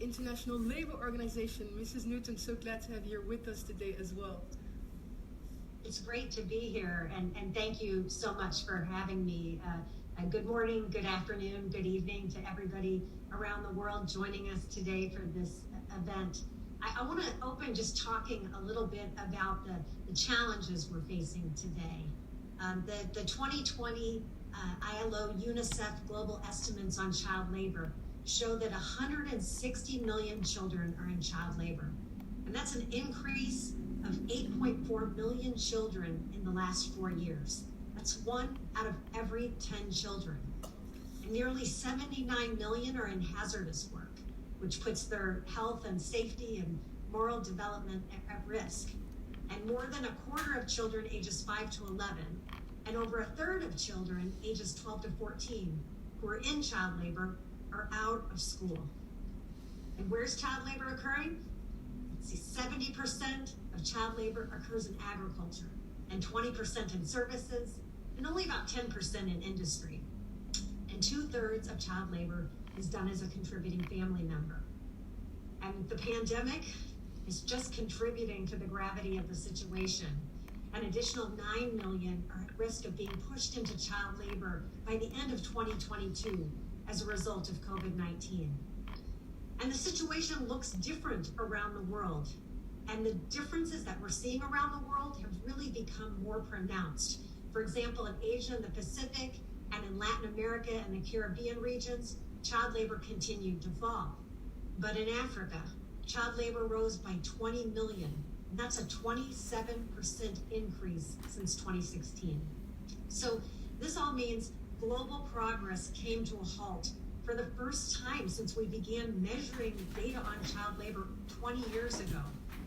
International Labour Organization. Mrs. Newton, so glad to have you here with us today as well. It's great to be here, and thank you so much for having me. Good morning, good afternoon, good evening to everybody around the world joining us today for this event. I want to open just talking a little bit about the challenges we're facing today. The 2020 ILO UNICEF global estimates on child labor show that 160 million children are in child labor. And that's an increase of 8.4 million children in the last 4 years. That's 1 out of every 10 children. And nearly 79 million are in hazardous work, which puts their health and safety and moral development at risk. And more than a quarter of children ages 5 to 11, and over a third of children ages 12 to 14 who are in child labor are out of school. And where's child labor occurring? Let's see, 70% of child labor occurs in agriculture, and 20% in services, and only about 10% in industry. And 2/3 of child labor is done as a contributing family member. And the pandemic is just contributing to the gravity of the situation. An additional 9 million are at risk of being pushed into child labor by the end of 2022 as a result of COVID-19. And the situation looks different around the world. And the differences that we're seeing around the world have really become more pronounced. For example, in Asia and the Pacific, and in Latin America and the Caribbean regions, child labor continued to fall. But in Africa, child labor rose by 20 million, and that's a 27% increase since 2016. So this all means global progress came to a halt for the first time since we began measuring data on child labor 20 years ago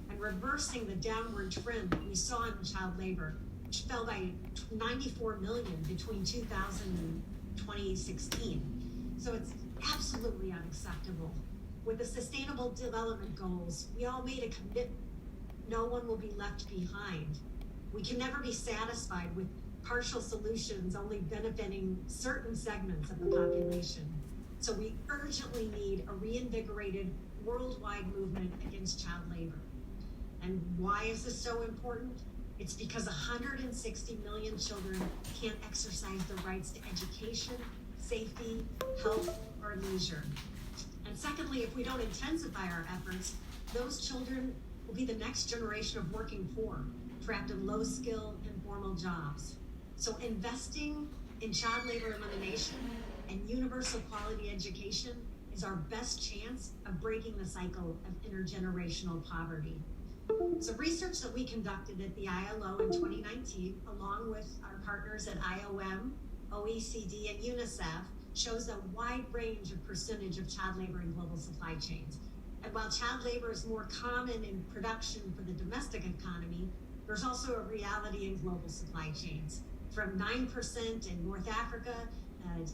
and reversing the downward trend that we saw in child labor, which fell by 94 million between 2000 and 2016. So it's absolutely unacceptable. With the Sustainable Development Goals, we all made a commitment. No one will be left behind. We can never be satisfied with partial solutions only benefiting certain segments of the population. So we urgently need a reinvigorated worldwide movement against child labor. And why is this so important? It's because 160 million children can't exercise their rights to education, safety, health, or leisure. And secondly, if we don't intensify our efforts, those children will be the next generation of working poor, trapped in low-skill, informal jobs. So investing in child labor elimination and universal quality education is our best chance of breaking the cycle of intergenerational poverty. So research that we conducted at the ILO in 2019, along with our partners at IOM, OECD, and UNICEF, shows a wide range of percentage of child labor in global supply chains. And while child labor is more common in production for the domestic economy, there's also a reality in global supply chains, from 9% in North Africa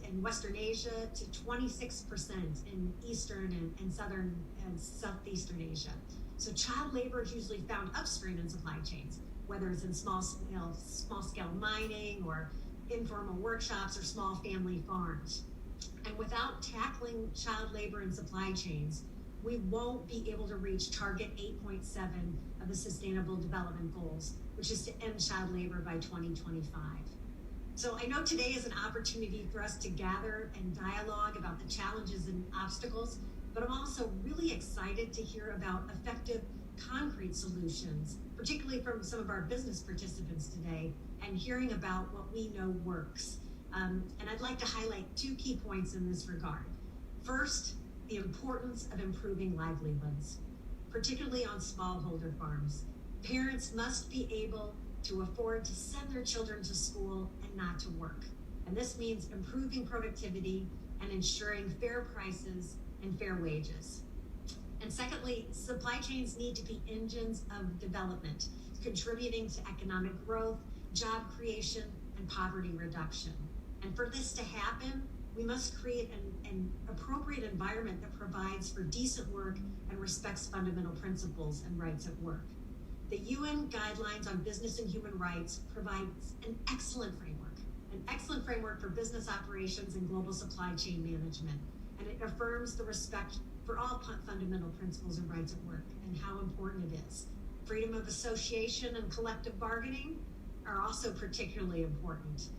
and Western Asia to 26% in Eastern and Southern and Southeastern Asia. So child labor is usually found upstream in supply chains, whether it's in small scale mining or informal workshops or small family farms. And without tackling child labor in supply chains, we won't be able to reach target 8.7 of the Sustainable Development Goals, which is to end child labor by 2025. So I know today is an opportunity for us to gather and dialogue about the challenges and obstacles, but I'm also really excited to hear about effective, concrete solutions, particularly from some of our business participants today, and hearing about what we know works. And I'd like to highlight 2 key points in this regard. First, the importance of improving livelihoods, particularly on smallholder farms. Parents must be able to afford to send their children to school and not to work. And this means improving productivity and ensuring fair prices and fair wages. And secondly, supply chains need to be engines of development, contributing to economic growth, job creation, and poverty reduction. And for this to happen, we must create an appropriate environment that provides for decent work and respects fundamental principles and rights at work. The UN Guidelines on Business and Human Rights provides an excellent framework for business operations and global supply chain management. And it affirms the respect for all fundamental principles and rights at work and how important it is. Freedom of association and collective bargaining are also particularly important.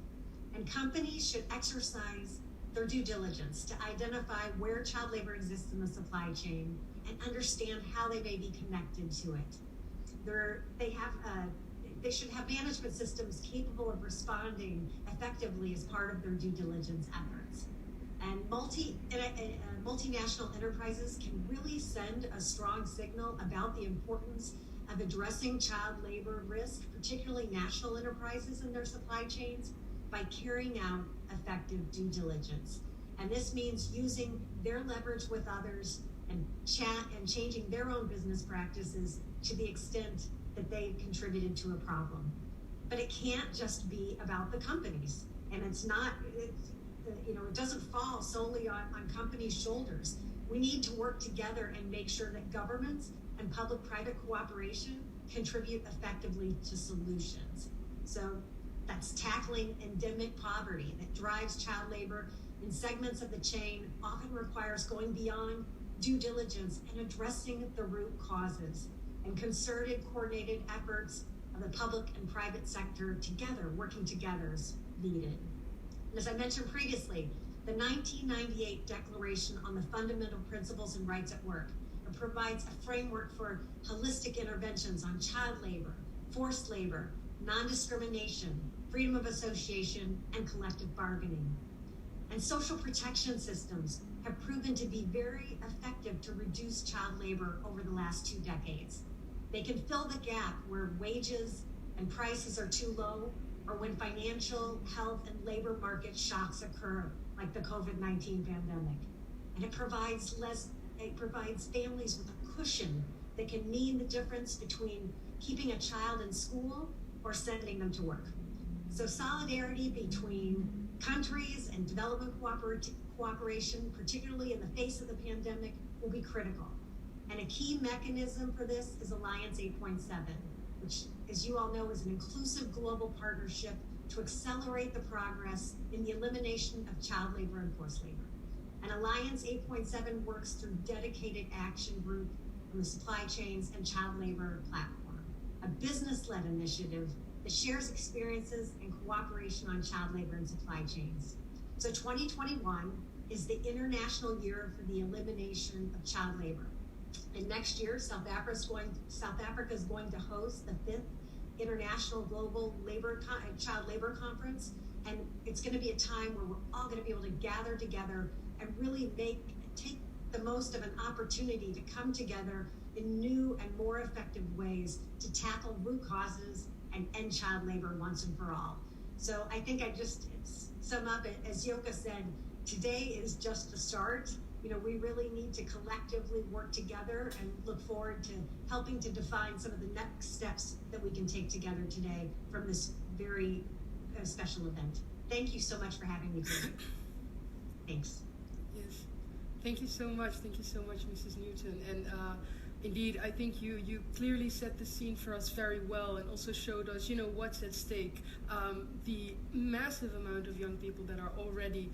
And companies should exercise their due diligence to identify where child labor exists in the supply chain and understand how they may be connected to it. They should have management systems capable of responding effectively as part of their due diligence efforts. And multinational enterprises can really send a strong signal about the importance of addressing child labor risk, particularly national enterprises in their supply chains, by carrying out effective due diligence. And this means using their leverage with others and changing their own business practices to the extent that they've contributed to a problem. But it can't just be about the companies. And it doesn't fall solely on companies' shoulders. We need to work together and make sure that governments and public-private cooperation contribute effectively to solutions. So that's tackling endemic poverty that drives child labor in segments of the chain, often requires going beyond due diligence and addressing the root causes, and concerted, coordinated efforts of the public and private sector together, working together is needed. And as I mentioned previously, the 1998 Declaration on the Fundamental Principles and Rights at Work provides a framework for holistic interventions on child labor, forced labor, non-discrimination, freedom of association, and collective bargaining. And social protection systems have proven to be very effective to reduce child labor over the last 2 decades. They can fill the gap where wages and prices are too low, or when financial, health, and labor market shocks occur, like the COVID-19 pandemic. And it provides families with a cushion that can mean the difference between keeping a child in school or sending them to work. So solidarity between countries and development cooperation, particularly in the face of the pandemic, will be critical. And a key mechanism for this is Alliance 8.7, which, as you all know, is an inclusive global partnership to accelerate the progress in the elimination of child labor and forced labor. And Alliance 8.7 works through dedicated action group on the supply chains and child labor platform, a business-led initiative that shares experiences and cooperation on child labor and supply chains. So 2021 is the International Year for the Elimination of Child Labor. And next year, South Africa is going to host the 5th International Global Child Labor Conference. And it's going to be a time where we're all going to be able to gather together and really take the most of an opportunity to come together in new and more effective ways to tackle root causes and end child labor once and for all. So I think I just sum up it, as Yoka said, today is just the start. We really need to collectively work together and look forward to helping to define some of the next steps that we can take together today from this very special event. Thank you so much for having me today. Thanks. Yes. Thank you so much. Thank you so much, Mrs. Newton. And indeed, I think you clearly set the scene for us very well and also showed us, what's at stake. The massive amount of young people that are already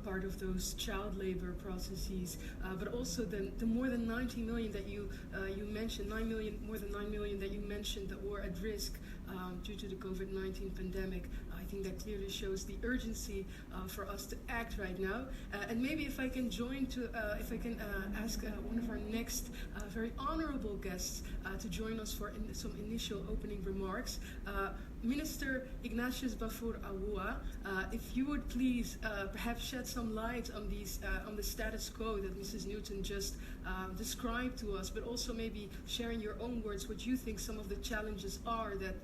part of those child labor processes, but also the more than 90 million that you mentioned, more than 9 million that you mentioned that were at risk due to the COVID-19 pandemic. I think that clearly shows the urgency for us to act right now. And maybe if I can ask one of our next very honorable guests to join us for some initial opening remarks. Minister Ignatius Bafour Awua, if you would please perhaps shed some light on the status quo that Mrs. Newton just described to us, but also maybe sharing your own words what you think some of the challenges are that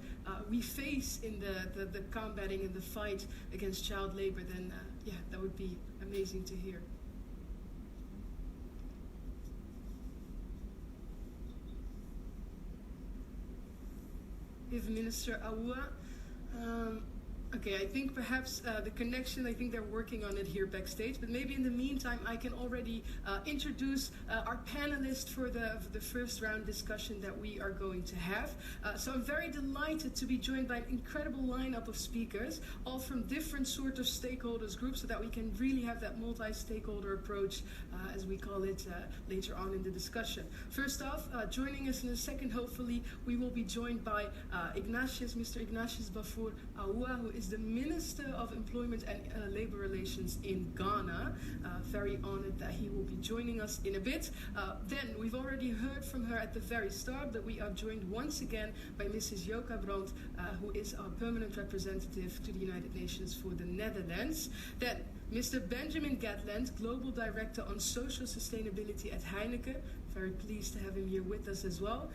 we face in the combating and the fight against child labor, then that would be amazing to hear. If Minister Awua Okay, I think perhaps the connection, I think they're working on it here backstage, but maybe in the meantime I can already introduce our panelists for the first round discussion that we are going to have. So I'm very delighted to be joined by an incredible lineup of speakers, all from different sort of stakeholders groups, so that we can really have that multi-stakeholder approach, as we call it, later on in the discussion. First off, joining us in a second, hopefully, we will be joined by Mr. Ignatius Bafour Aoua, who is the Minister of Employment and Labor Relations in Ghana. Very honored that he will be joining us in a bit. Then we've already heard from her at the very start that we are joined once again by Mrs. Joka Brandt, who is our permanent representative to the United Nations for the Netherlands. Then Mr. Benjamin Gatland, Global Director on Social Sustainability at Heineken. Very pleased to have him here with us as well.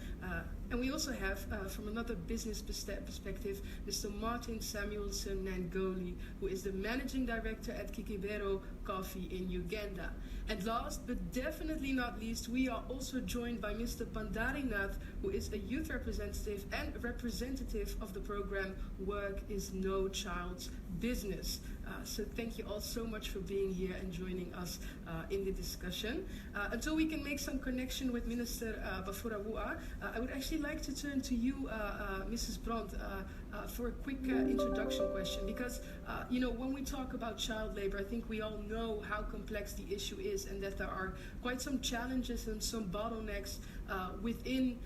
And we also have, from another business perspective, Mr. Martin Samuelson Nangoli, who is the Managing Director at Kikibero Coffee in Uganda. And last but definitely not least, we are also joined by Mr. Pandari Nath, who is a youth representative and representative of the program Work is No Child's Business. So thank you all so much for being here and joining us in the discussion. Until we can make some connection with Minister Bafour Aoua, I would actually like to turn to you, Mrs. Brandt, for a quick introduction question, because when we talk about child labor, I think we all know how complex the issue is, and that there are quite some challenges and some bottlenecks within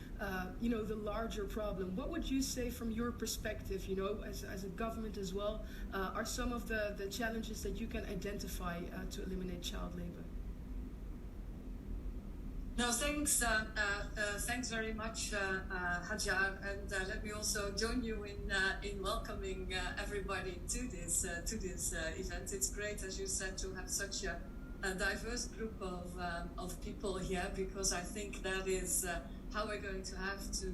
the larger problem. What would you say from your perspective, as a government as well, are some of the challenges that you can identify to eliminate child labor? No, thanks. Thanks very much, Hajar, and let me also join you in welcoming everybody to this event. It's great, as you said, to have such a diverse group of people here, because I think that is how we're going to have to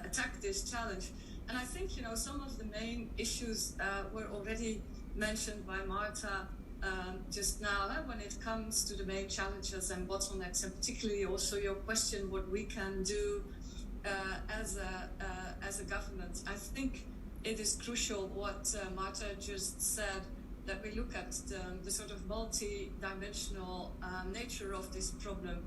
attack this challenge. And I think some of the main issues were already mentioned by Marta just now, when it comes to the main challenges and bottlenecks, and particularly also your question, what we can do as a government. I think it is crucial what Marta just said, that we look at the sort of multi-dimensional nature of this problem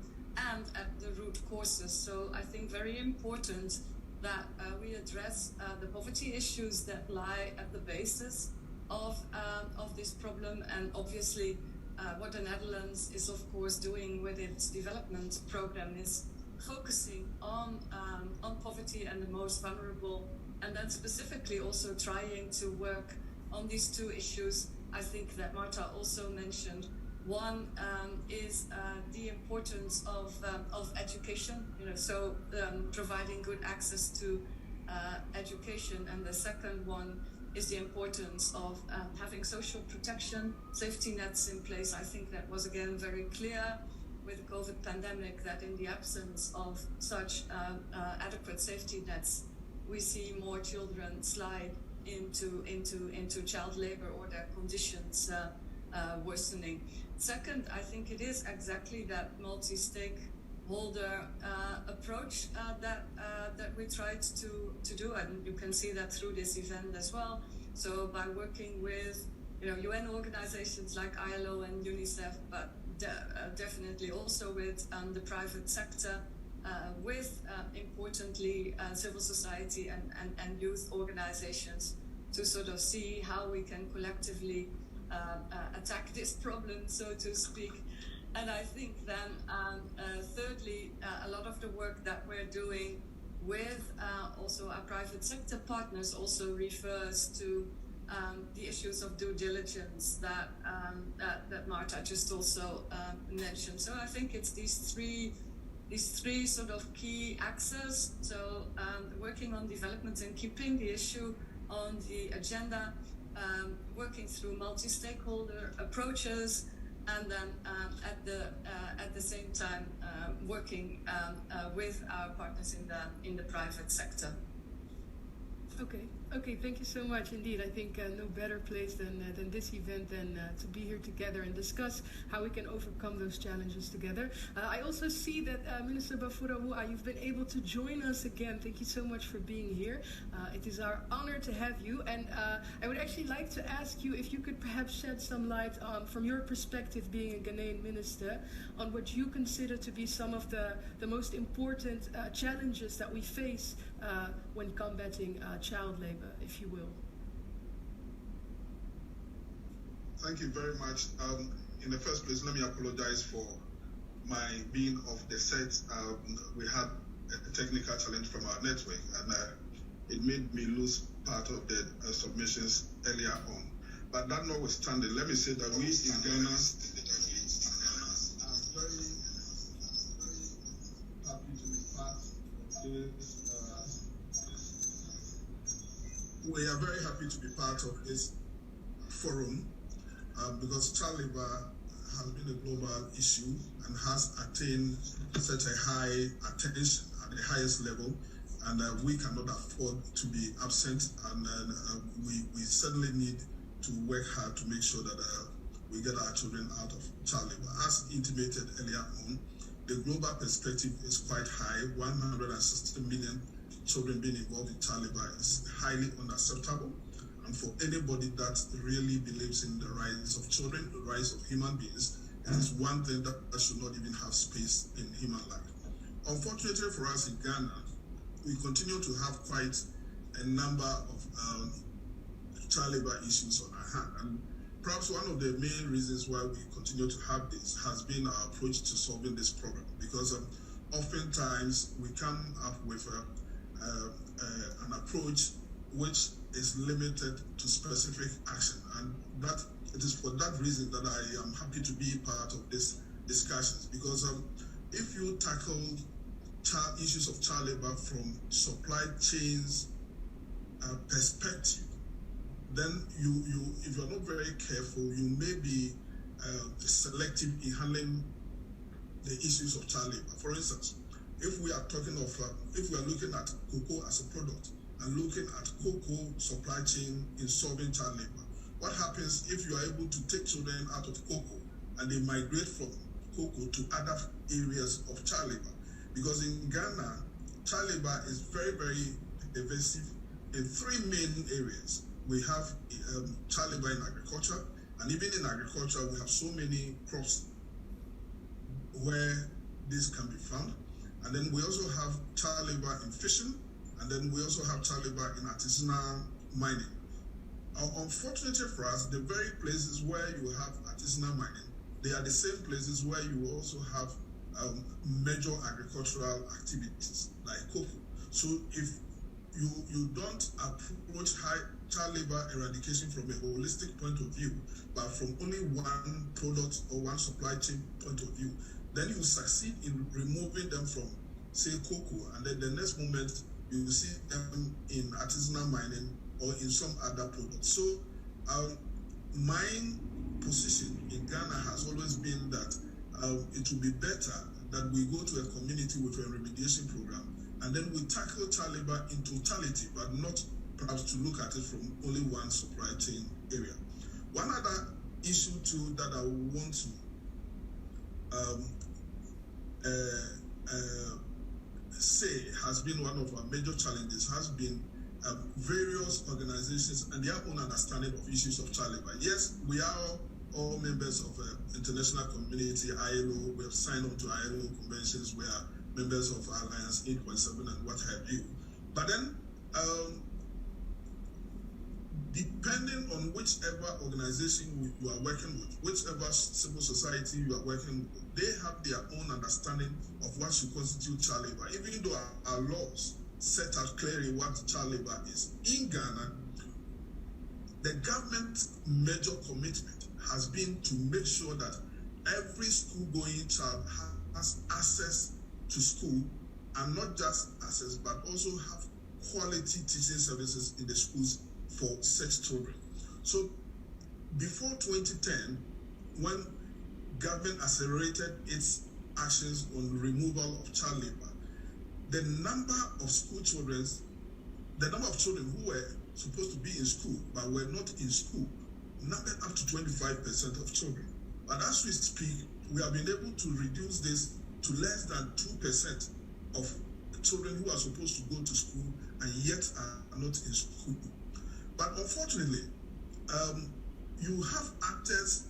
and at the root causes. So I think very important that we address the poverty issues that lie at the basis of this problem, and obviously what the Netherlands is of course doing with its development program is focusing on poverty and the most vulnerable, and then specifically also trying to work on these two issues I think that Marta also mentioned. One is the importance of education, so providing good access to education, and the second one is the importance of having social protection, safety nets in place. I think that was again very clear with the COVID pandemic, that in the absence of such adequate safety nets, we see more children slide into child labor, or their conditions worsening. Second, I think it is exactly that multi-stakeholder approach that we tried to do, and you can see that through this event as well. So by working with UN organizations like ILO and UNICEF, but definitely also with the private sector, with importantly civil society and youth organizations, to sort of see how we can collectively attack this problem, so to speak. And I think then thirdly, a lot of the work that we're doing with also our private sector partners also refers to the issues of due diligence that Marta just also mentioned. So I think it's these three sort of key axes. So working on development and keeping the issue on the agenda, working through multi-stakeholder approaches, and then at the same time working with our partners in the private sector. Okay, Okay, thank you so much indeed. I think no better place than this event than to be here together and discuss how we can overcome those challenges together. I also see that Minister Bafura, you've been able to join us again. Thank you so much for being here. It is our honor to have you, and I would actually like to ask you if you could perhaps shed some light on, from your perspective being a Ghanaian minister, on what you consider to be some of the most important challenges that we face when combating child labor, if you will. Thank you very much. In the first place, let me apologize for my being off the set. We had a technical challenge from our network, and it made me lose part of the submissions earlier on. But that notwithstanding, let me say that we in Ghana are very happy to be part of this. We are very happy to be part of this forum because child labor has been a global issue and has attained such a high attention at the highest level, and we cannot afford to be absent, and we certainly need to work hard to make sure that we get our children out of child labor. As intimated earlier on, the global perspective is quite high. 160 million children being involved in child labor is highly unacceptable, and for anybody that really believes in the rights of children, the rights of human beings, it is one thing that should not even have space in human life. Unfortunately for us in Ghana, we continue to have quite a number of child labor issues on our hand, and perhaps one of the main reasons why we continue to have this has been our approach to solving this problem, because oftentimes we come up with an approach which is limited to specific action, and that it is for that reason that I am happy to be part of this discussions, because if you tackle issues of child labor from supply chains perspective, then you if you're not very careful, you may be selective in handling the issues of child labor. For instance, if we are talking of, if we are looking at cocoa as a product and looking at cocoa supply chain in solving child labor, what happens if you are able to take children out of cocoa and they migrate from cocoa to other areas of child labor? Because in Ghana, child labor is very, very pervasive in three main areas. We have child labor in agriculture, and even in agriculture, we have so many crops where this can be found. And then we also have child labor in fishing, and then we also have child labor in artisanal mining. Unfortunately for us, the very places where you have artisanal mining, they are the same places where you also have major agricultural activities like cocoa. So if you don't approach child labor eradication from a holistic point of view, but from only one product or one supply chain point of view, then you succeed in removing them from, say, cocoa, and then the next moment you see them in artisanal mining or in some other product. So my position in Ghana has always been that it will be better that we go to a community with a remediation program, and then we tackle child labor in totality, but not perhaps to look at it from only one supply chain area. One other issue too that I want to say has been one of our major challenges has been various organizations and their own understanding of issues of child labor. Yes, we are all members of international community, ILO. We have signed on to ILO conventions. We are members of Alliance 8.7 and what have you. But then, depending on whichever organization you are working with, whichever civil society you are working with, they have their own understanding of what should constitute child labor, even though our laws set out clearly what child labor is. In Ghana, the government's major commitment has been to make sure that every school-going child has access to school, and not just access, but also have quality teaching services in the schools for such children. So before 2010, when government accelerated its actions on removal of child labor, the number of children who were supposed to be in school but were not in school, numbered up to 25% of children. But as we speak, we have been able to reduce this to less than 2% of children who are supposed to go to school and yet are not in school. But unfortunately, you have actors,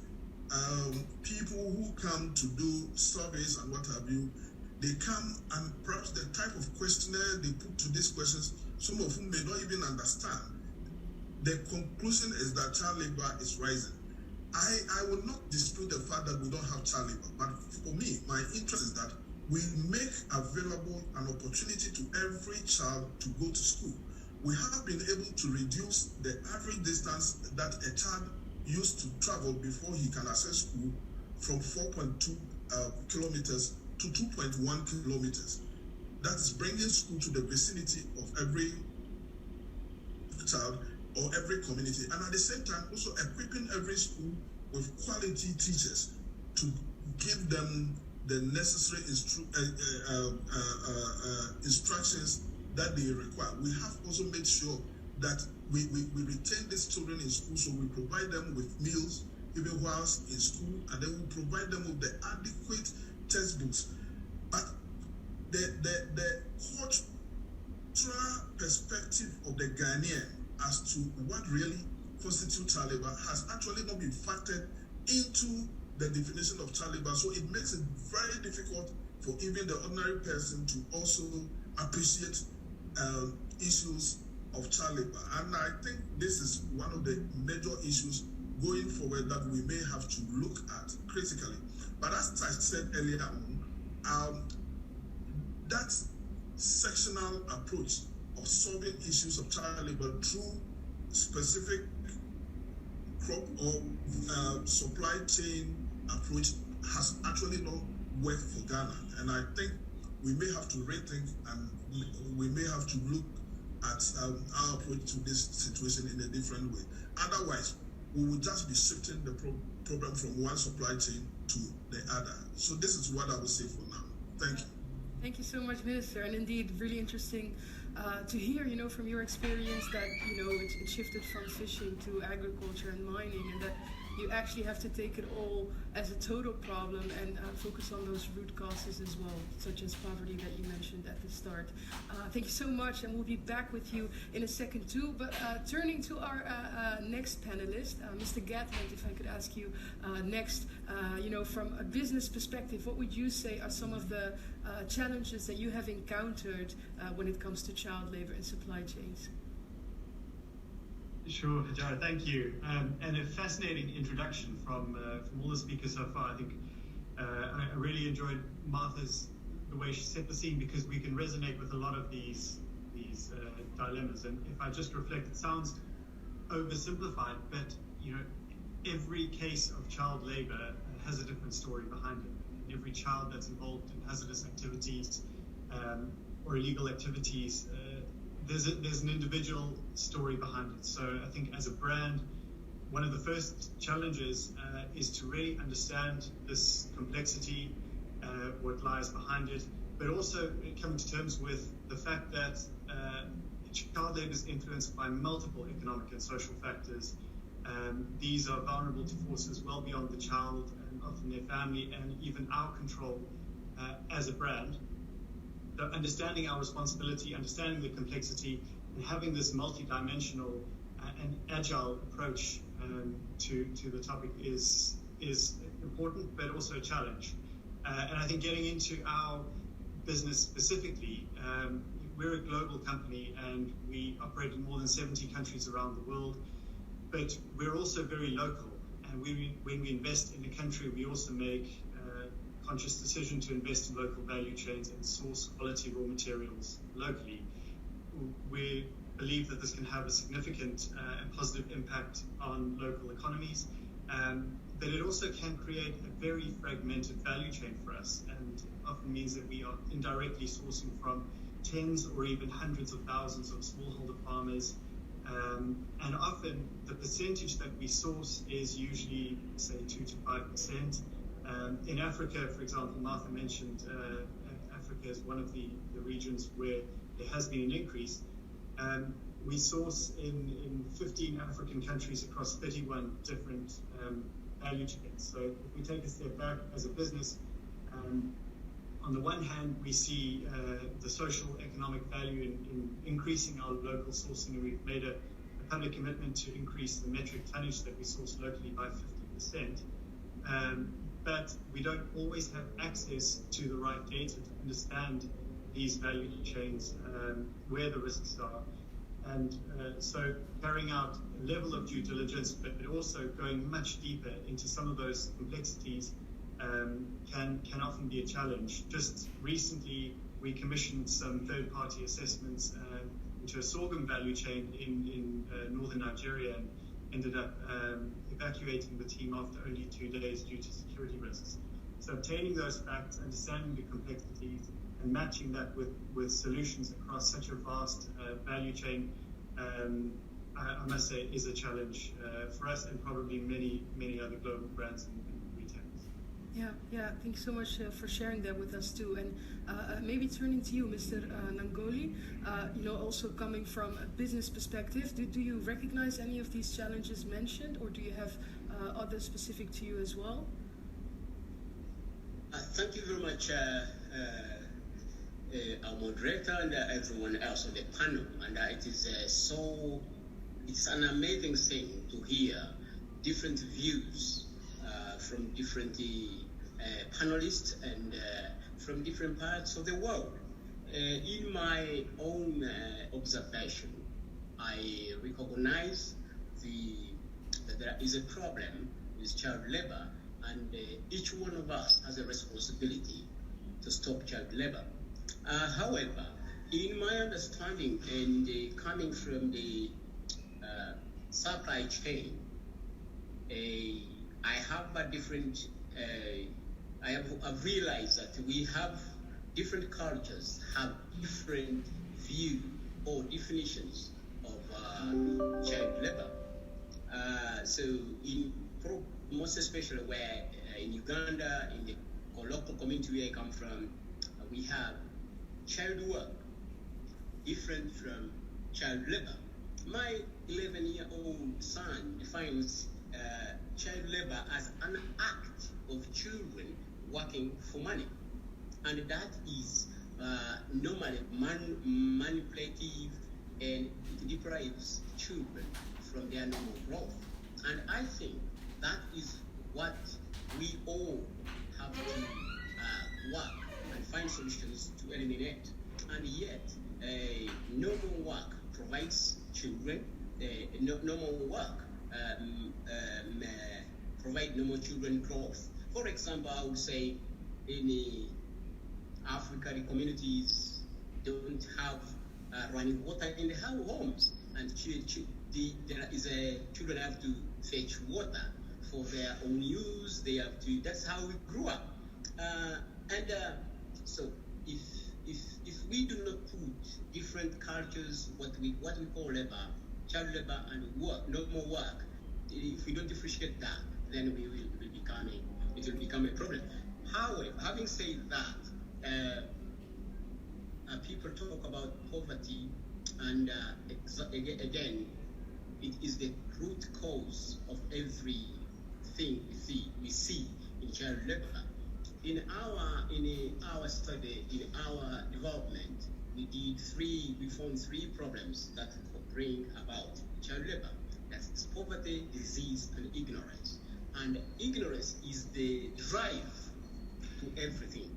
people who come to do surveys and what have you. They come and perhaps the type of questionnaire they put to these questions, some of whom may not even understand. The conclusion is that child labor is rising. I will not dispute the fact that we don't have child labor, but for me, my interest is that we make available an opportunity to every child to go to school. We have been able to reduce the average distance that a child used to travel before he can access school from 4.2 kilometers to 2.1 kilometers. That is bringing school to the vicinity of every child or every community, and at the same time also equipping every school with quality teachers to give them the necessary instructions that they require. We have also made sure that we retain these children in school, so we provide them with meals even whilst in school, and then we provide them with the adequate textbooks. But the cultural perspective of the Ghanaian as to what really constitutes child labor has actually not been factored into the definition of child labor. So it makes it very difficult for even the ordinary person to also appreciate issues of child labor. And I think this is one of the major issues going forward that we may have to look at critically. But as I said earlier on, that sectional approach of solving issues of child labor through specific crop or supply chain approach has actually not worked for Ghana. And I think we may have to rethink and we may have to look at our approach to this situation in a different way. Otherwise, we will just be shifting the problem from one supply chain to the other. So this is what I would say for now. Thank you. Thank you so much, Minister. And indeed, really interesting to hear, from your experience that, it shifted from fishing to agriculture and mining, and that you actually have to take it all as a total problem and focus on those root causes as well, such as poverty that you mentioned at the start. Thank you so much, and we'll be back with you in a second too. But turning to our next panelist, Mr. Gatland, if I could ask you next, from a business perspective, what would you say are some of the challenges that you have encountered when it comes to child labor and supply chains? Sure, Hajara, thank you. And a fascinating introduction from all the speakers so far. I think I really enjoyed the way she set the scene, because we can resonate with a lot of these dilemmas. And if I just reflect, it sounds oversimplified, but every case of child labor has a different story behind it. Every child that's involved in hazardous activities or illegal activities, there's an individual story behind it. So I think as a brand, one of the first challenges is to really understand this complexity, what lies behind it, but also coming to terms with the fact that child labor is influenced by multiple economic and social factors. These are vulnerable to forces well beyond the child and often their family and even our control as a brand. So understanding our responsibility, understanding the complexity, and having this multidimensional and agile approach to the topic is important, but also a challenge. And I think getting into our business specifically, we're a global company and we operate in more than 70 countries around the world, but we're also very local. And when we invest in a country, we also make conscious decision to invest in local value chains and source quality raw materials locally. We believe that this can have a significant and positive impact on local economies, but it also can create a very fragmented value chain for us, and often means that we are indirectly sourcing from tens or even hundreds of thousands of smallholder farmers, and often the percentage that we source is usually, say, 2 to 5%. In Africa, for example, Martha mentioned Africa is one of the regions where there has been an increase. we source in 15 African countries across 31 different value chains. So if we take a step back as a business, on the one hand, we see the social economic value in increasing our local sourcing, and we've made a public commitment to increase the metric tonnage that we source locally by 50%. But we don't always have access to the right data to understand these value chains, where the risks are. And so carrying out a level of due diligence, but also going much deeper into some of those complexities can often be a challenge. Just recently, we commissioned some third-party assessments into a sorghum value chain in northern Nigeria, and ended up evacuating the team after only 2 days due to security risks. So obtaining those facts, understanding the complexities, and matching that with solutions across such a vast value chain, I must say, is a challenge for us and probably many other global brands and retailers. Yeah. Thank you so much for sharing that with us too. And maybe turning to you, Mr. Nangoli, also coming from a business perspective, do you recognize any of these challenges mentioned, or do you have others specific to you as well? Thank you very much, our moderator and everyone else on the panel. And it's an amazing thing to hear different views from different panelists and from different parts of the world. In my own observation, I recognize that there is a problem with child labor, and each one of us has a responsibility to stop child labor. However, in my understanding and coming from the supply chain, I have a different. I've realized that we have different cultures have different view or definitions of child labor. So most especially where in Uganda, in the local community where I come from, we have child work, different from child labor. My 11-year-old son defines child labor as an act of children working for money, and that is normally manipulative, and it deprives children from their normal growth. And I think that is what we all have to work and find solutions to eliminate. And yet, normal work provides children, normal work provide normal children growth. For example, I would say in Africa, the communities don't have running water in the homes, and children have to fetch water for their own use. That's how we grew up. So if we do not put different cultures, what we call labor, child labor and work, normal work, if we don't differentiate that, then it will become a problem. However, having said that, people talk about poverty, and again, it is the root cause of everything we see in child labor. In our study, in our development, we found three problems that bring about child labor. That's poverty, disease, and ignorance. And ignorance is the drive to everything.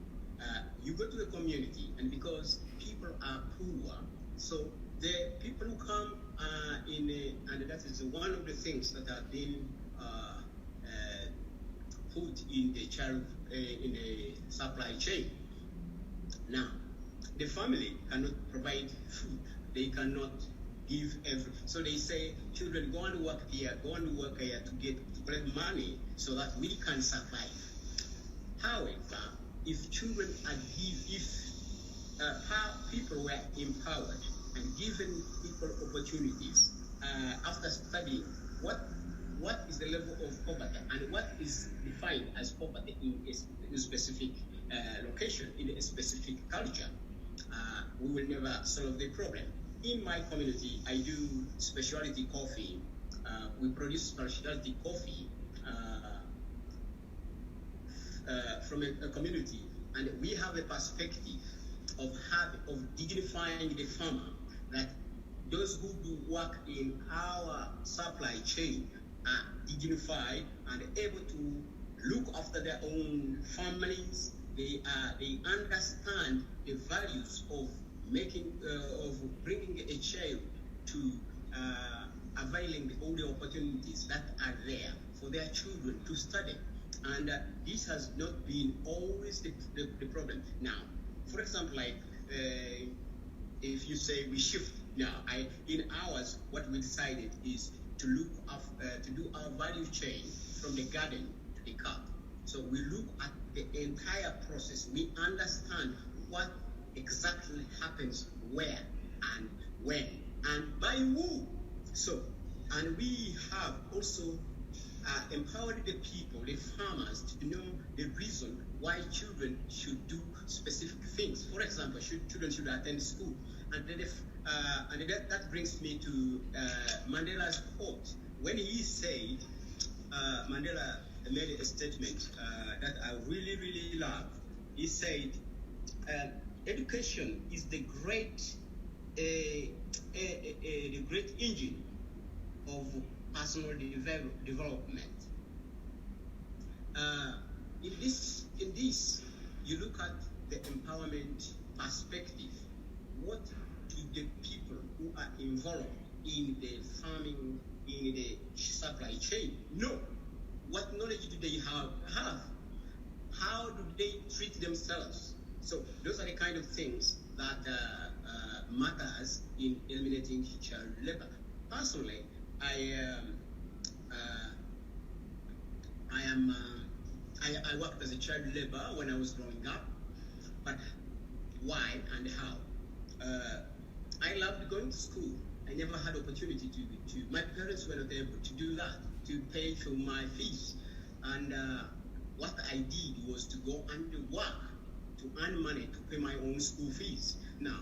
You go to the community, and because people are poor, so the people who come and that is one of the things that have been put in the supply chain. Now, the family cannot provide food. They cannot give everything. So they say, children, go and work here to collect money so that we can survive. However, if children are people were empowered and given equal opportunities after studying what is the level of poverty and what is defined as poverty in a specific location, in a specific culture, we will never solve the problem. in my community, I do specialty coffee. We produce specialty coffee from a community, and we have a perspective of dignifying the farmer, that those who do work in our supply chain are dignified and able to look after their own families. They understand the values of bringing a child to availing all the opportunities that are there for their children to study. And this has not been always the problem. Now, for example, like if you say we shift now, in ours, what we decided is to do our value chain from the garden to the cup. So we look at the entire process. We understand what exactly happens where and when and by who. So, and we have also empowered the people, the farmers, to know the reason why children should do specific things. For example, children should attend school. And that brings me to Mandela's quote. When he said, Mandela made a statement that I really, really love. He said, education is the great engine of personal development. In this, you look at the empowerment perspective. What do the people who are involved in the farming, in the supply chain know? What knowledge do they have? How do they treat themselves? So those are the kind of things that matters in eliminating child labor. Personally, I worked as a child laborer when I was growing up, but why and how? I loved going to school. I never had opportunity to. My parents were not able to do that, to pay for my fees, and what I did was to go and work to earn money to pay my own school fees. Now,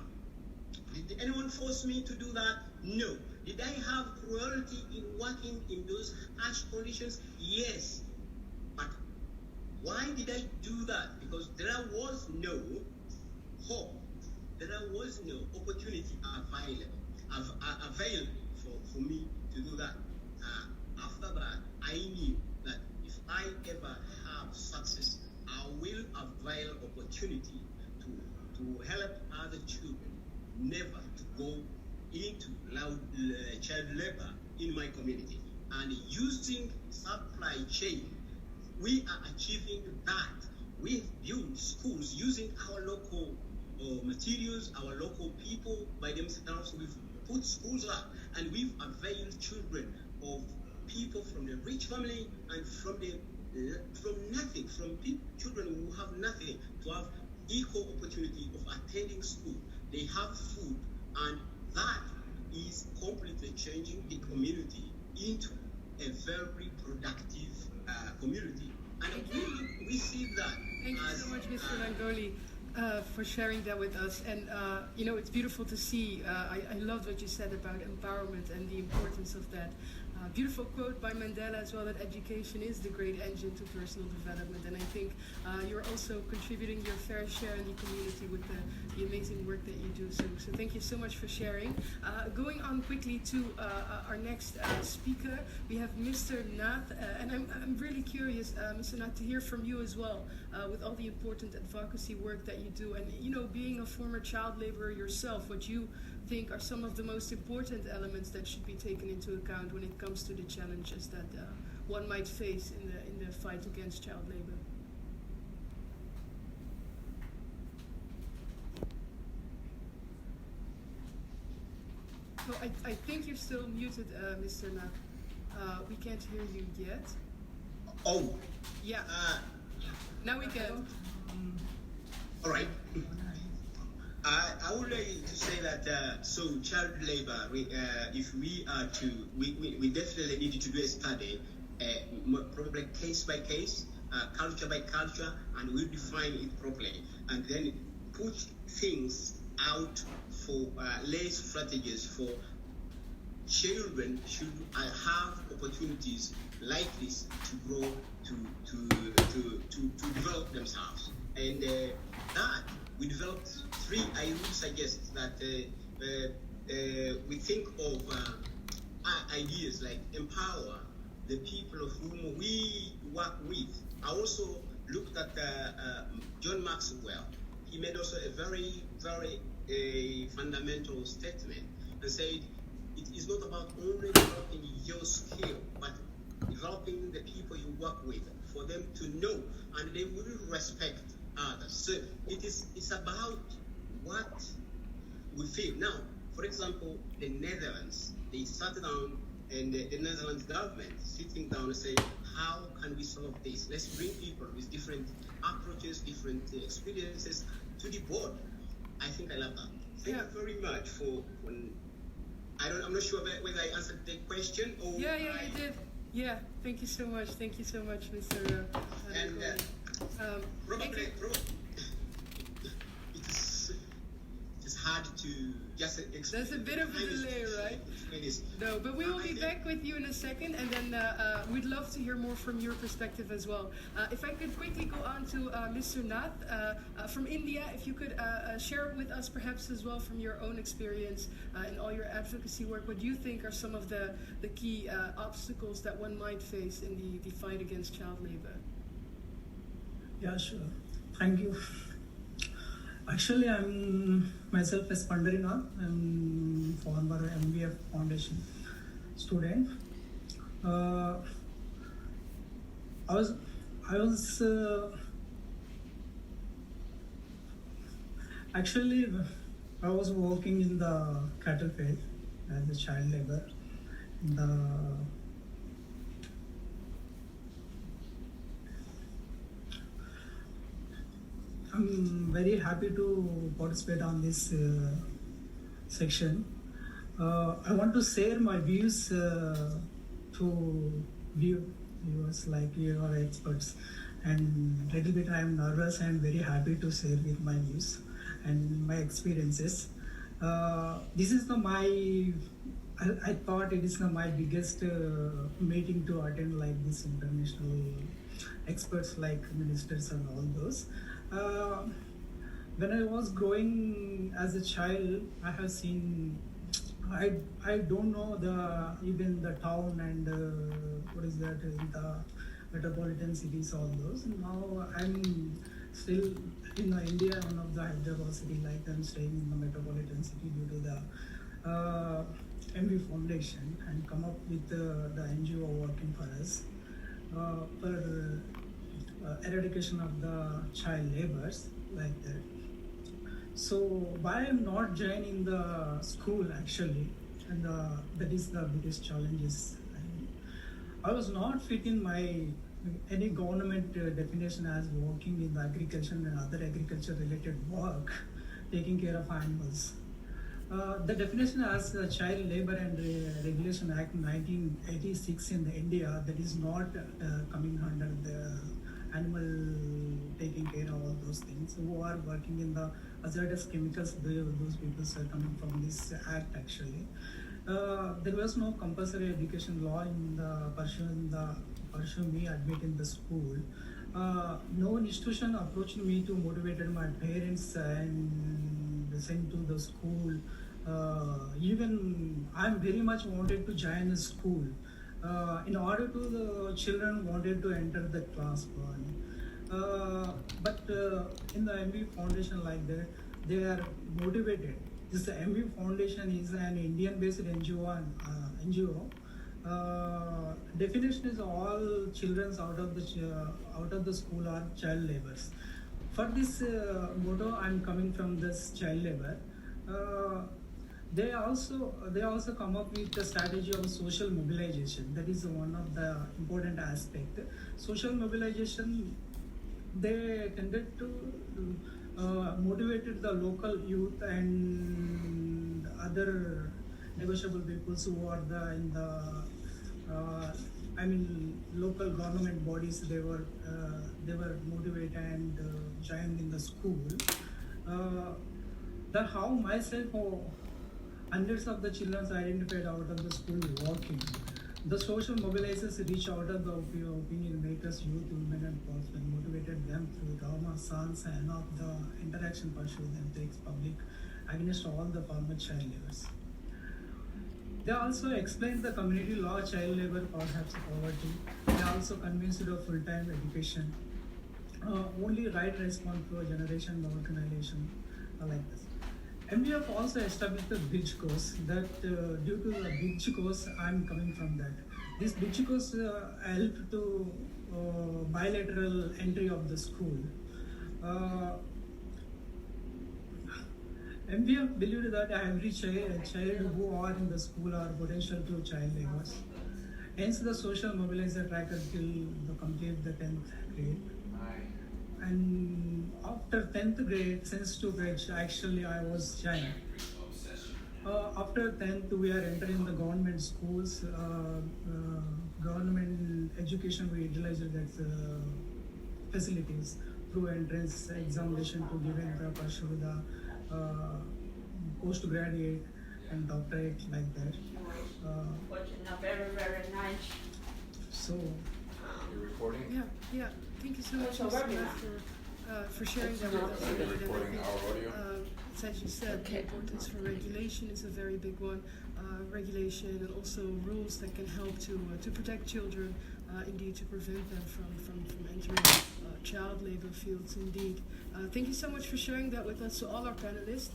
did anyone force me to do that? No. Did I have cruelty in working in those harsh conditions? Yes. But why did I do that? Because there was no hope. There was no opportunity available for me to do that. After that, I knew that if I ever have success, I will avail opportunity to help other children never to go into child labor in my community. And using supply chain, we are achieving that. We build schools using our local materials, our local people by themselves. We've put schools up, and we've availed children of people from the rich family and from nothing, children who have nothing, to have equal opportunity of attending school. They have food, and that is completely changing the community into a very productive community. And we see that. Thank you so much, Mr. Langoli, for sharing that with us. And it's beautiful to see. I loved what you said about empowerment and the importance of that. Beautiful quote by Mandela as well, that education is the great engine to personal development. And I think you're also contributing your fair share in the community with the amazing work that you do. So thank you so much for sharing. Going on quickly to our next speaker, we have Mr. Nath. And I'm really curious, Mr. Nath, to hear from you as well, with all the important advocacy work that you do. And, being a former child laborer yourself, what you think are some of the most important elements that should be taken into account when it comes to the challenges that one might face in the fight against child labor? So I think you're still muted, Mr. Nath. We can't hear you yet. Oh. Yeah. Now we can. All right. I would like to say that child labor. If we are to, we definitely need to do a study, probably case by case, culture by culture, and we'll define it properly, and then put things out for lay strategies for children should have opportunities like this to grow, to develop themselves. And that we developed three. I would suggest that we think of ideas like empower the people of whom we work with. I also looked at John Maxwell. He made also a very, very fundamental statement and said, it is not about only developing your skill, but developing the people you work with for them to know and they will respect others. So it's about what we feel. Now, for example, the Netherlands, they sat down and the Netherlands government sitting down and say, how can we solve this? Let's bring people with different approaches, different experiences to the board. I think I love that. Thank you very much for I'm not sure whether I answered the question or Yeah, you did. Yeah, thank you so much. Thank you so much, Mr. Probably it's hard to just explain. There's a bit of a delay, right? No, but we will be back with you in a second, and then we'd love to hear more from your perspective as well. If I could quickly go on to Mr. Nath from India, if you could share with us perhaps as well from your own experience in all your advocacy work, what you think are some of the key obstacles that one might face in the fight against child labor? Yeah, sure. Thank you. Actually, I'm myself as Pandharinath. I'm former MVF Foundation student. I was actually I was working in the cattle field as a child labor. I'm very happy to participate on this section. I want to share my views to viewers like you are experts, and little bit I am nervous and very happy to share with my views and my experiences. This is I thought it is my biggest meeting to attend like this international experts like ministers and all those. When I was growing as a child, I have seen, I don't know even the town and what is that in the metropolitan cities, all those. And now I'm still in India, one of the Hyderabad city, like I'm staying in the metropolitan city due to the MV Foundation, and come up with the NGO working for us for eradication of the child labors like that. So why I'm not joining the school actually, and that is the biggest challenges. I was not fit in any government definition as working in the agriculture and other agriculture related work, taking care of animals. The definition as Child Labor and Regulation Act 1986 in India, that is not coming under the animal taking care of all those things. Who are working in the hazardous chemicals, those people are coming from this act actually. There was no compulsory education law in the pursue me admit in the school. No institution approached me to motivated my parents and sent to the school. Even I'm very much wanted to join the school. In order to the children wanted to enter the class one. But in the MV Foundation like that, they are motivated. This MV Foundation is an Indian-based NGO. Definition is all children out of the school are child laborers. For this motto, I'm coming from this child labor. They also come up with the strategy of social mobilization. That is one of the important aspect. Social mobilization, they tended to motivate the local youth and other negotiable peoples who are in the local government bodies. They were motivated and joined in the school. that how myself or hundreds of the children identified out of the school walking. The social mobilizers reach out of the opinion makers, youth, women, and postmen, motivated them through drama, songs, and of the interaction pursued and takes public against all the former child laborers. They also explained the community law, child labor, perhaps poverty. They also convinced of full-time education. Only right response to a generation of organization like this. MDF also established the bridge course that due to the bridge course, I'm coming from that. This bridge course helped to bilateral entry of the school. MDF believed that every child who are in the school are potential to child laborers. Hence the social mobilizer tracker till the complete the 10th grade. And after 10th grade, since 2 grades, actually I was joined. After 10th, we are entering the government schools, government education, we utilized that facilities through entrance examination to give and pursue the postgraduate and doctorate like that. Very, very nice. So, You're recording? Yeah. Thank you so much, It's a Mr. webinar. For sharing that with us. Are you And I recording think, our audio? it's as you said, the importance for regulation is a very big one. Regulation and also rules that can help to protect children, indeed to prevent them from entering child labor fields, indeed. Thank you so much for sharing that with us, to all our panelists.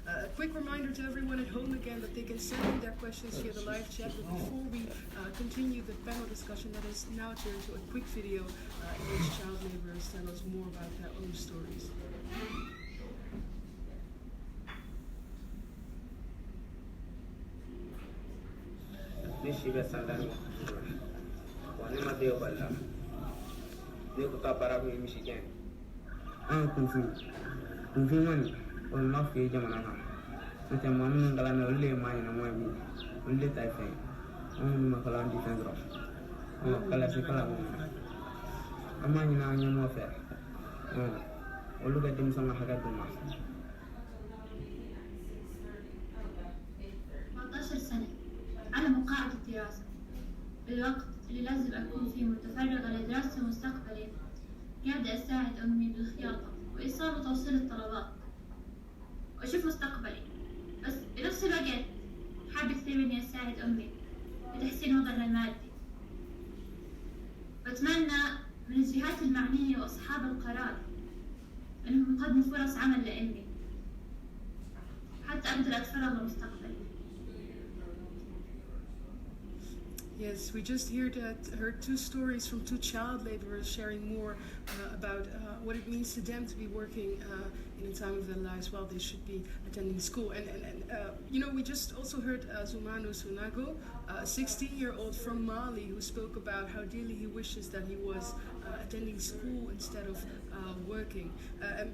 A quick reminder to everyone at home again that they can send in their questions via the live chat, but before we continue the panel discussion, that is now turned to a quick video in which child laborers tell us more about their own stories. Nishibe sandani wani ma deo balla ne ko ta bara ko Michigan an kunfi man on ma fi jamana ha nte ma mun ngala no le ma ni mo mi on le tay fe on ma kala ndi tan gros on kala se kala mo amma ni na nyo mo fe on lu ga dim sama haga dum 14 سنة على مقاعد الدراسة. الوقت اللي لازم أكون فيه متفرغة لدراستي ومستقبلي قاعدة أساعد أمي بالخياطة وإيصال وتوصيل الطلبات وأشوف مستقبلي، بس بنفس الوقت حابة كثير إني أساعد أمي بتحسين وضعنا المادي. بتمنى من الجهات المعنية وأصحاب القرار إنهم يقدموا فرص عمل لأمي حتى أقدر أتفرغ لمستقبلي. Yes, we just heard two stories from two child laborers sharing more about what it means to them to be working in a time of their lives while they should be attending school. And you know, we just also heard Zumano Sunago, a 16-year-old from Mali, who spoke about how dearly he wishes that he was attending school instead of working.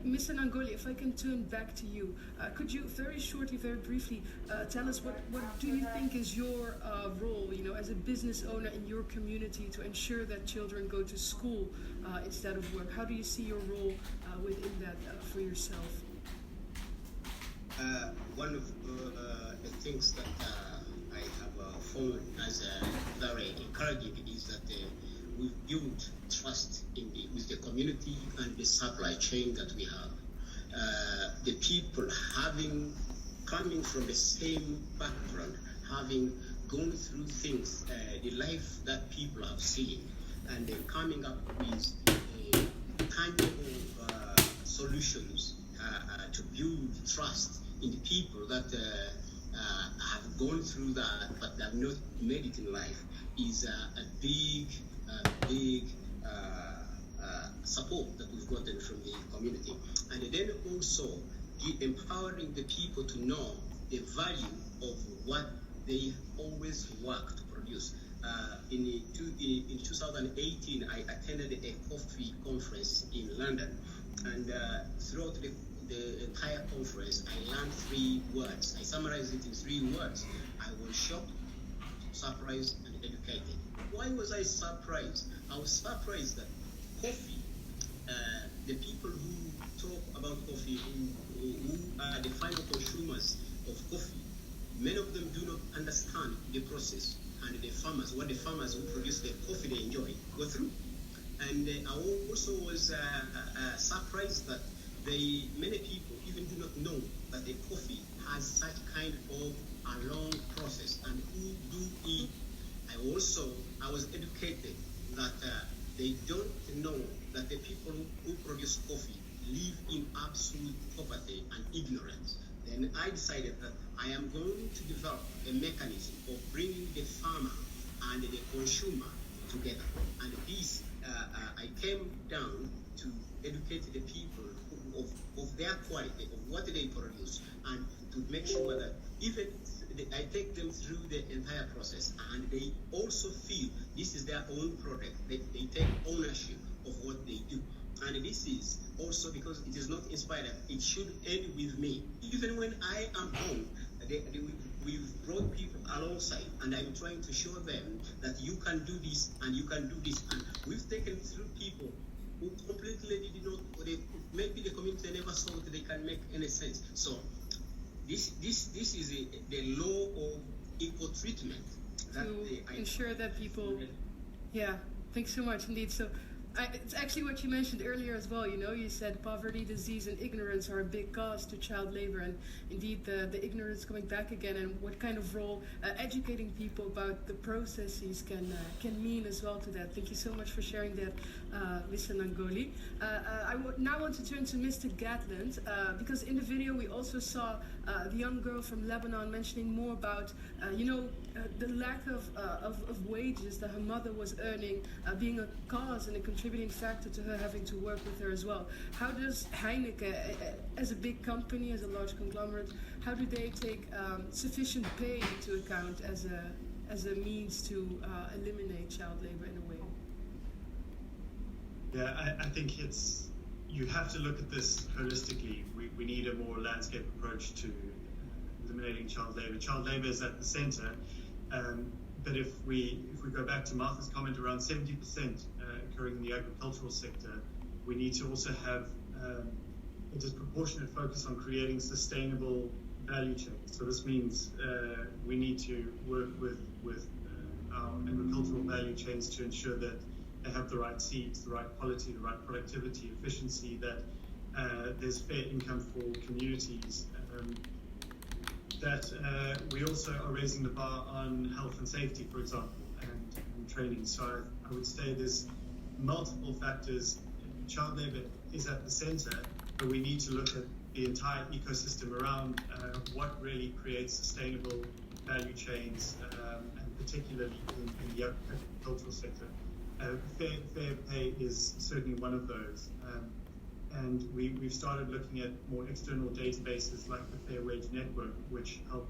Mr. Nangoli, if I can turn back to you, could you very shortly, very briefly, tell us what do you think is your role, you know, as a business owner in your community to ensure that children go to school instead of work? How do you see your role within that for yourself? One of the things that I have found as very encouraging is that we've built trust with the community and the supply chain that we have. The people coming from the same background, having gone through things, the life that people have seen, and then coming up with tangible solutions to build trust in the people that have gone through that but have not made it in life is a big support that we've gotten from the community. And then also empowering the people to know the value of what they always work to produce. In 2018, I attended a coffee conference in London, and throughout the entire conference, I learned 3 words. I summarized it in 3 words. I was shocked, surprised, and educated. Why was I surprised? I was surprised that coffee, the people who talk about coffee, who are the final consumers of coffee, many of them do not understand the process and the farmers, what the farmers who produce the coffee they enjoy go through. And I also was surprised that many people even do not know that the coffee has such kind of a long process and who do it. I was educated that they don't know that the people who produce coffee live in absolute poverty and ignorance. Then I decided that I am going to develop a mechanism of bringing the farmer and the consumer together. And this, I came down to educate the people of their quality, of what they produce, and to make sure that even I take them through the entire process, and they also feel this is their own product. They take ownership of what they do. And this is also because it is not inspired. It should end with me. Even when I am home, we've brought people alongside, and I'm trying to show them that you can do this and you can do this. And we've taken through people who completely did not, maybe the community never thought they can make any sense. So this is the law of equal treatment. To ensure that people, yeah, thanks so much indeed. So it's actually what you mentioned earlier as well. You said poverty, disease, and ignorance are a big cause to child labor, and indeed the ignorance coming back again, and what kind of role educating people about the processes can mean as well to that. Thank you so much for sharing that, Mr. Nangoli. I now want to turn to Mr. Gatland, because in the video we also saw the young girl from Lebanon mentioning more about the lack of wages that her mother was earning, being a cause and a contributing factor to her having to work with her as well. How does Heineken, as a big company, as a large conglomerate, how do they take sufficient pay into account as a means to eliminate child labor in a way? Yeah, I think you have to look at this holistically. We need a more landscape approach to eliminating child labor. Child labor is at the center, but if we go back to Martha's comment, around 70% occurring in the agricultural sector, we need to also have a disproportionate focus on creating sustainable value chains. So this means we need to work with our agricultural value chains to ensure that they have the right seeds, the right quality, the right productivity, efficiency, that there's fair income for communities, that we also are raising the bar on health and safety, for example, and training. So I would say there's multiple factors. Child labor is at the center, but we need to look at the entire ecosystem around what really creates sustainable value chains, and particularly in the agricultural sector. Fair pay is certainly one of those. And we've started looking at more external databases like the Fair Wage Network, which help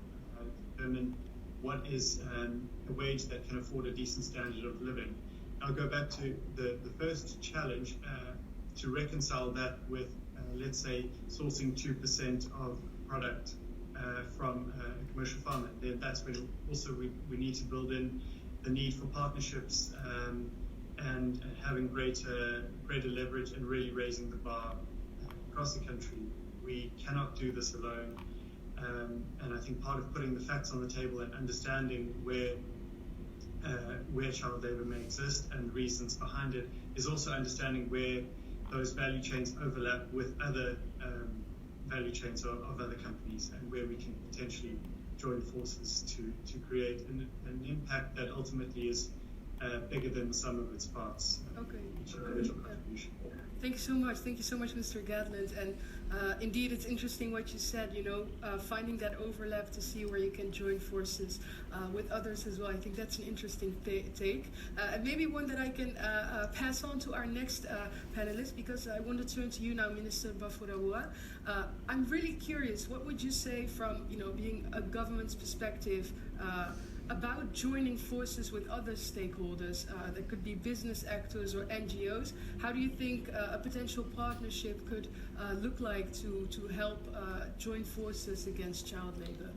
determine what is a wage that can afford a decent standard of living. I'll go back to the first challenge, to reconcile that with, let's say, sourcing 2% of product from a commercial farmer. Then that's when also we need to build in the need for partnerships, and having greater leverage and really raising the bar across the country. We cannot do this alone, and I think part of putting the facts on the table and understanding where child labor may exist and reasons behind it is also understanding where those value chains overlap with other value chains of other companies, and where we can potentially join forces to create an impact that ultimately is bigger than the sum of its parts. Okay. Contribution. Thank you so much. Thank you so much, Mr. Gatland. And indeed, it's interesting what you said, finding that overlap to see where you can join forces with others as well. I think that's an interesting take. And maybe one that I can pass on to our next panelist, because I want to turn to you now, Minister Bafurawa. I'm really curious, what would you say from, being a government's perspective, about joining forces with other stakeholders, that could be business actors or NGOs? How do you think a potential partnership could look like to help join forces against child labor?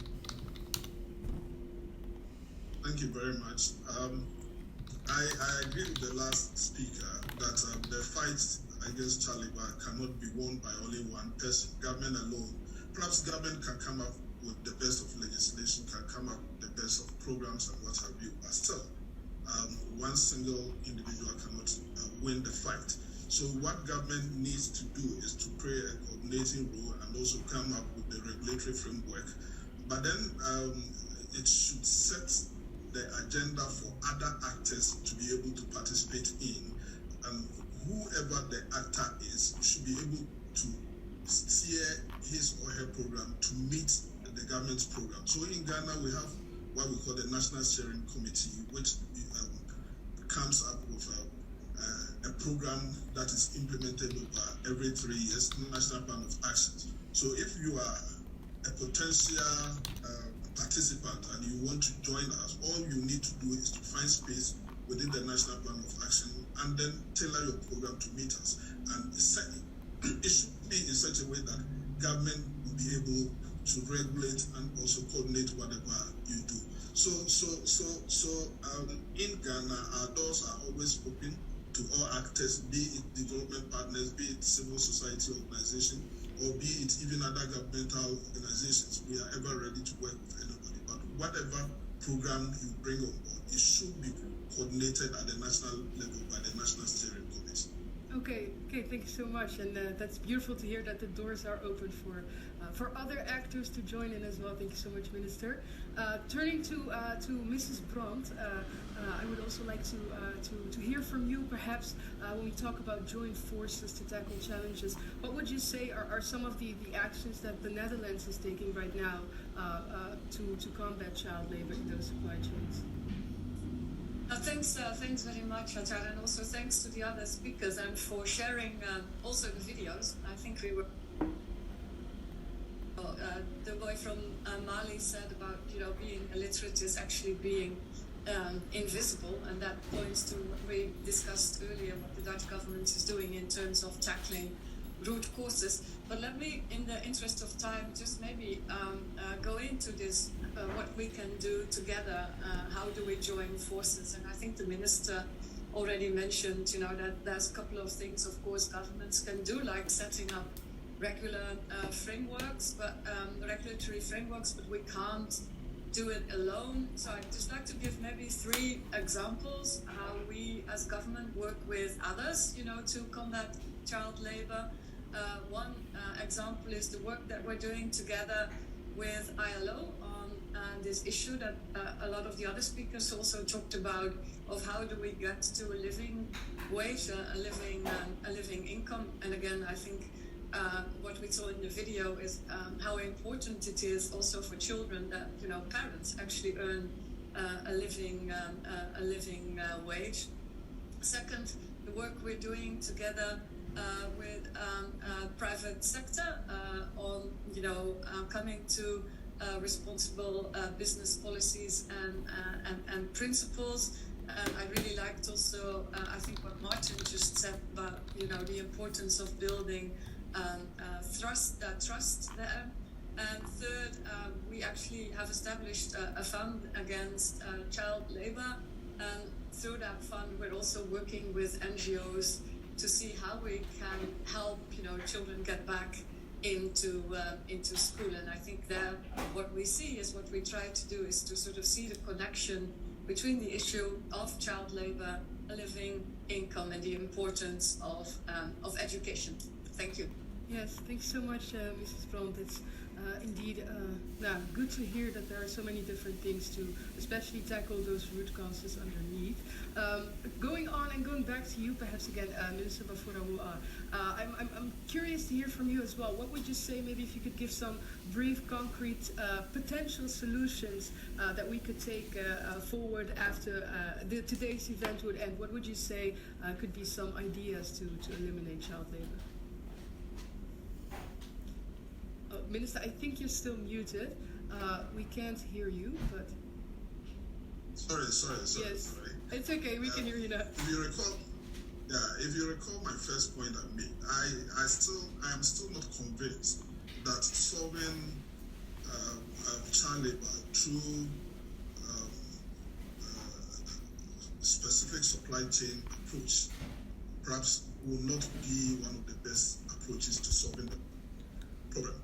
Thank you very much. I agree with the last speaker that the fight against child labor cannot be won by only one person. Government alone perhaps government can come up with the best of legislation, can come up with the best of programs and what have you, but still, one single individual cannot win the fight. So what government needs to do is to play a coordinating role and also come up with the regulatory framework. But then it should set the agenda for other actors to be able to participate in, and whoever the actor is should be able to steer his or her program to meet the government's program. So in Ghana, we have what we call the National Steering Committee, which comes up with a program that is implemented over every 3 years, National Plan of Action. So if you are a potential participant and you want to join us, all you need to do is to find space within the National Plan of Action and then tailor your program to meet us. And it should be in such a way that government will be able to regulate and also coordinate whatever you do. So in Ghana, our doors are always open to all actors, be it development partners, be it civil society organization, or be it even other governmental organizations. We are ever ready to work with anybody. But whatever program you bring on board, it should be coordinated at the national level by the National Steering Committee. Okay, thank you so much, and that's beautiful to hear that the doors are open for other actors to join in as well. Thank you so much, Minister. Turning to Mrs. Brandt, I would also like to hear from you, perhaps when we talk about joint forces to tackle challenges. What would you say are some of the actions that the Netherlands is taking right now to combat child labor in those supply chains? Thanks very much, Hajar, and also thanks to the other speakers and for sharing also the videos. I think we were. The boy from Mali said about being illiterate is actually being invisible, and that points to what we discussed earlier, what the Dutch government is doing in terms of tackling root causes. But let me, in the interest of time, just maybe go into this, what we can do together, how do we join forces. And I think the Minister already mentioned, that there's a couple of things, of course, governments can do, like setting up regular frameworks, regulatory frameworks, but we can't do it alone. So I'd just like to give maybe 3 examples how we as government work with others, to combat child labor. One example is the work that we're doing together with ILO on this issue that a lot of the other speakers also talked about, of how do we get to a living wage, a living income. And again, I think what we saw in the video is how important it is also for children that parents actually earn a living wage. Second, the work we're doing together with private sector on coming to responsible business policies and principles. I really liked also I think what Martin just said about the importance of building trust there. And third, we actually have established a fund against child labor, and through that fund we're also working with NGOs to see how we can help children get back into school. And I think that what we see is, what we try to do is to sort of see the connection between the issue of child labor, a living income, and the importance of education. Thank you. Yes, thanks so much, Mrs. Brandt. It's indeed good to hear that there are so many different things to especially tackle those root causes underneath. Going on and going back to you, perhaps again, Minister Bafora, I'm curious to hear from you as well. What would you say, maybe if you could give some brief, concrete potential solutions that we could take forward after today's event would end? What would you say could be some ideas to eliminate child labor? Minister, I think you're still muted. We can't hear you, but... Sorry. Yes, it's okay. We can hear you now. If you recall my first point I made, I am still not convinced that solving child labor through specific supply chain approach perhaps will not be one of the best approaches to solving the problem.